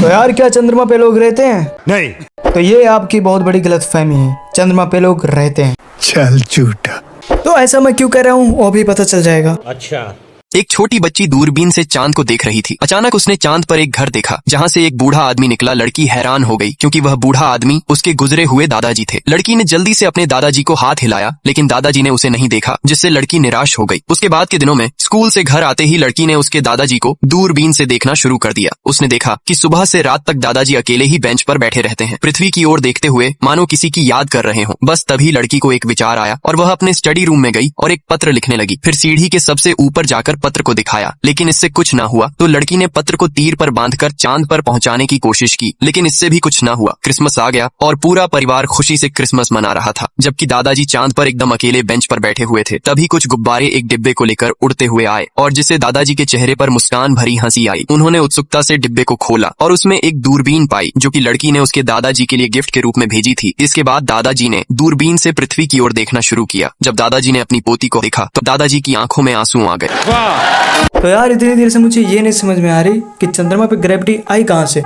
तो यार क्या चंद्रमा पे लोग रहते हैं? नहीं। तो ये आपकी बहुत बड़ी गलतफहमी है, चंद्रमा पे लोग रहते हैं। चल झूठा। तो ऐसा मैं क्यों कह रहा हूँ वो भी पता चल जाएगा। अच्छा। एक छोटी बच्ची दूरबीन से चांद को देख रही थी। अचानक उसने चांद पर एक घर देखा जहां से एक बूढ़ा आदमी निकला। लड़की हैरान हो गई क्योंकि वह बूढ़ा आदमी उसके गुजरे हुए दादाजी थे। लड़की ने जल्दी से अपने दादाजी को हाथ हिलाया, लेकिन दादाजी ने उसे नहीं देखा, जिससे लड़की निराश हो गई। उसके बाद के दिनों में स्कूल से घर आते ही लड़की ने उसके दादाजी को दूरबीन से देखना शुरू कर दिया। उसने देखा कि सुबह से रात तक दादाजी अकेले ही बेंच पर बैठे रहते हैं, पृथ्वी की ओर देखते हुए मानो किसी की याद कर रहे हों। बस तभी लड़की को एक विचार आया और वह अपने स्टडी रूम में गई और एक पत्र लिखने लगी। फिर सीढ़ी के सबसे ऊपर जाकर पत्र को दिखाया, लेकिन इससे कुछ ना हुआ। तो लड़की ने पत्र को तीर पर बांधकर चांद पर पहुंचाने की कोशिश की, लेकिन इससे भी कुछ ना हुआ। क्रिसमस आ गया और पूरा परिवार खुशी से क्रिसमस मना रहा था, जबकि दादाजी चांद पर एकदम अकेले बेंच पर बैठे हुए थे। तभी कुछ गुब्बारे एक डिब्बे को लेकर उड़ते हुए आए और जिससे दादाजी के चेहरे पर मुस्कान भरी हंसी आई। उन्होंने उत्सुकता से डिब्बे को खोला और उसमें एक दूरबीन पाई, जो कि लड़की ने उसके दादाजी के लिए गिफ्ट के रूप में भेजी थी। इसके बाद दादाजी ने दूरबीन से पृथ्वी की ओर देखना शुरू किया। जब दादाजी ने अपनी पोती को देखा तो दादाजी की आंखों में आंसू आ गए। तो यार इतनी देर से मुझे ये नहीं समझ में आ रही कि चंद्रमा पे ग्रेविटी आई कहाँ से,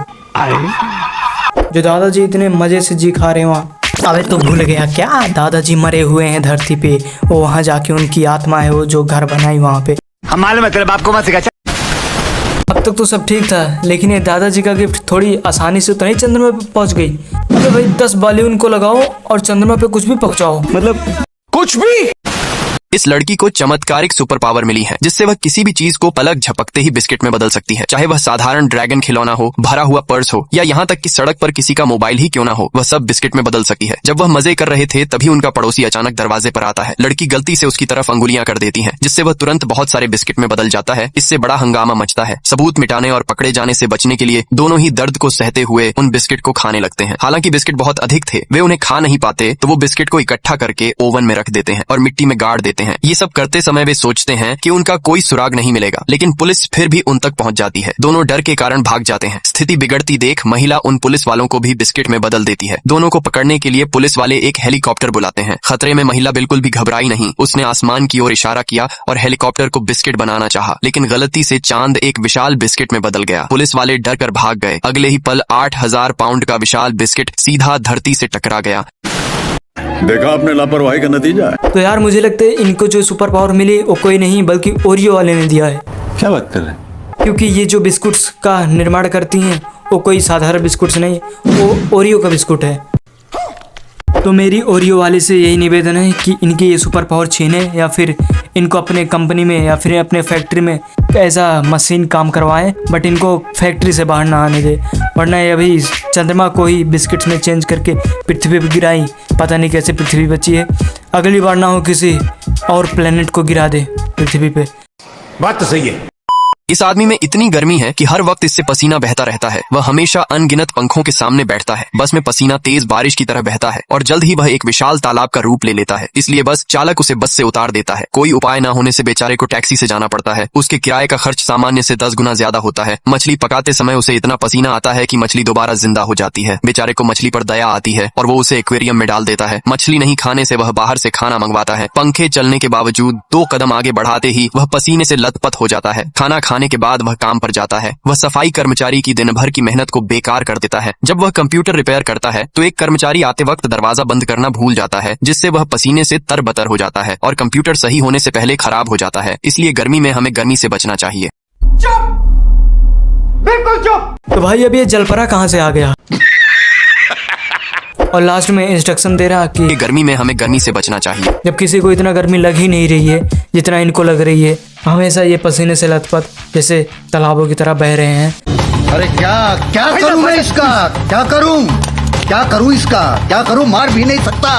जो दादाजी इतने मजे से जी खा रहे हैं वहाँ। अबे तो भूल गया क्या, दादाजी मरे हुए हैं धरती पे, वो वहाँ जाके उनकी आत्मा है वो जो घर बनाई वहाँ पे। हम मालूम है तेरे बाप को मत सिखा। अब तक तो सब ठीक था, लेकिन ये दादाजी का गिफ्ट थोड़ी आसानी से तो नहीं चंद्रमा पे पहुँच गई। अबे भाई 10 बाली को लगाओ और चंद्रमा पे कुछ भी पहुँचाओ, मतलब कुछ भी। इस लड़की को चमत्कारिक सुपर पावर मिली है, जिससे वह किसी भी चीज को पलक झपकते ही बिस्किट में बदल सकती है। चाहे वह साधारण ड्रैगन खिलौना हो, भरा हुआ पर्स हो, या यहाँ तक कि सड़क पर किसी का मोबाइल ही क्यों ना हो, वह सब बिस्किट में बदल सकी है। जब वह मजे कर रहे थे तभी उनका पड़ोसी अचानक दरवाजे पर आता है। लड़की गलती से उसकी तरफ अंगुलियां कर देती है, जिससे वह तुरंत बहुत सारे बिस्किट में बदल जाता है। इससे बड़ा हंगामा मचता है। सबूत मिटाने और पकड़े जाने से बचने के लिए दोनों ही दर्द को सहते हुए उन बिस्किट को खाने लगते हैं। हालांकि बिस्किट बहुत अधिक थे, वे उन्हें खा नहीं पाते, तो वो बिस्किट को इकट्ठा करके ओवन में रख देते हैं और मिट्टी में गाड़ देते हैं। ये सब करते समय वे सोचते हैं कि उनका कोई सुराग नहीं मिलेगा, लेकिन पुलिस फिर भी उन तक पहुंच जाती है। दोनों डर के कारण भाग जाते हैं। स्थिति बिगड़ती देख महिला उन पुलिस वालों को भी बिस्किट में बदल देती है। दोनों को पकड़ने के लिए पुलिस वाले एक हेलीकॉप्टर बुलाते हैं। खतरे में महिला बिल्कुल भी घबराई नहीं। उसने आसमान की ओर इशारा किया और हेलीकॉप्टर को बिस्किट बनाना चाहा, लेकिन गलती से चांद एक विशाल बिस्किट में बदल गया। पुलिस वाले डर कर भाग गए। अगले ही पल 8000 पाउंड का विशाल बिस्किट सीधा धरती से टकरा गया। देखा आपने लापरवाही का नतीजा है। तो यार मुझे लगता है इनको जो सुपर पावर मिली वो कोई नहीं बल्कि ओरियो वाले ने दिया है। क्या बात कर रहे हैं? क्योंकि ये जो बिस्कुट्स का निर्माण करती हैं वो कोई साधारण बिस्कुट्स नहीं, वो ओरियो का बिस्कुट है। तो मेरी ओरियो वाले से यही निवेदन है कि इनकी ये सुपर पावर छीने या फिर इनको अपने कंपनी में या फिर अपने फैक्ट्री में ऐसा मशीन काम करवाएं, बट इनको फैक्ट्री से बाहर ना आने दे, वरना ये अभी चंद्रमा को ही बिस्किट्स में चेंज करके पृथ्वी पर गिराई। पता नहीं कैसे पृथ्वी बची है, अगली बार ना हो किसी और प्लेनेट को गिरा दे पृथ्वी पे। बात तो सही है। इस आदमी में इतनी गर्मी है कि हर वक्त इससे पसीना बहता रहता है। वह हमेशा अनगिनत पंखों के सामने बैठता है। बस में पसीना तेज बारिश की तरह बहता है और जल्द ही वह एक विशाल तालाब का रूप ले लेता है। इसलिए बस चालक उसे बस से उतार देता है। कोई उपाय न होने से बेचारे को टैक्सी से जाना पड़ता है। उसके किराए का खर्च सामान्य से 10 गुना ज्यादा होता है। मछली पकाते समय उसे इतना पसीना आता है कि मछली दोबारा जिंदा हो जाती है। बेचारे को मछली पर दया आती है और वो उसे एक्वेरियम में डाल देता है। मछली नहीं खाने से वह बाहर से खाना मंगवाता है। पंखे चलने के बावजूद 2 कदम आगे बढ़ाते ही वह पसीने से लथपथ हो जाता है। खाना खाने के बाद वह काम पर जाता है। वह सफाई कर्मचारी की दिन भर की मेहनत को बेकार कर देता है। जब वह कंप्यूटर रिपेयर करता है तो एक कर्मचारी आते वक्त दरवाजा बंद करना भूल जाता है, जिससे वह पसीने से तरबतर हो जाता है और कंप्यूटर सही होने से पहले खराब हो जाता है। इसलिए गर्मी में हमें गर्मी से बचना चाहिए। चुप, बिल्कुल चुप। तो भाई अब ये जलपरा कहाँ से आ गया? और लास्ट में इंस्ट्रक्शन दे रहा कि गर्मी में हमें गर्मी से बचना चाहिए। जब किसी को इतना गर्मी लग ही नहीं रही है जितना इनको लग रही है, हमेशा ये पसीने से लथपथ जैसे तालाबों की तरह बह रहे हैं। अरे क्या करूं मैं इसका? क्या करूं इसका? क्या करूं? मार भी नहीं सकता।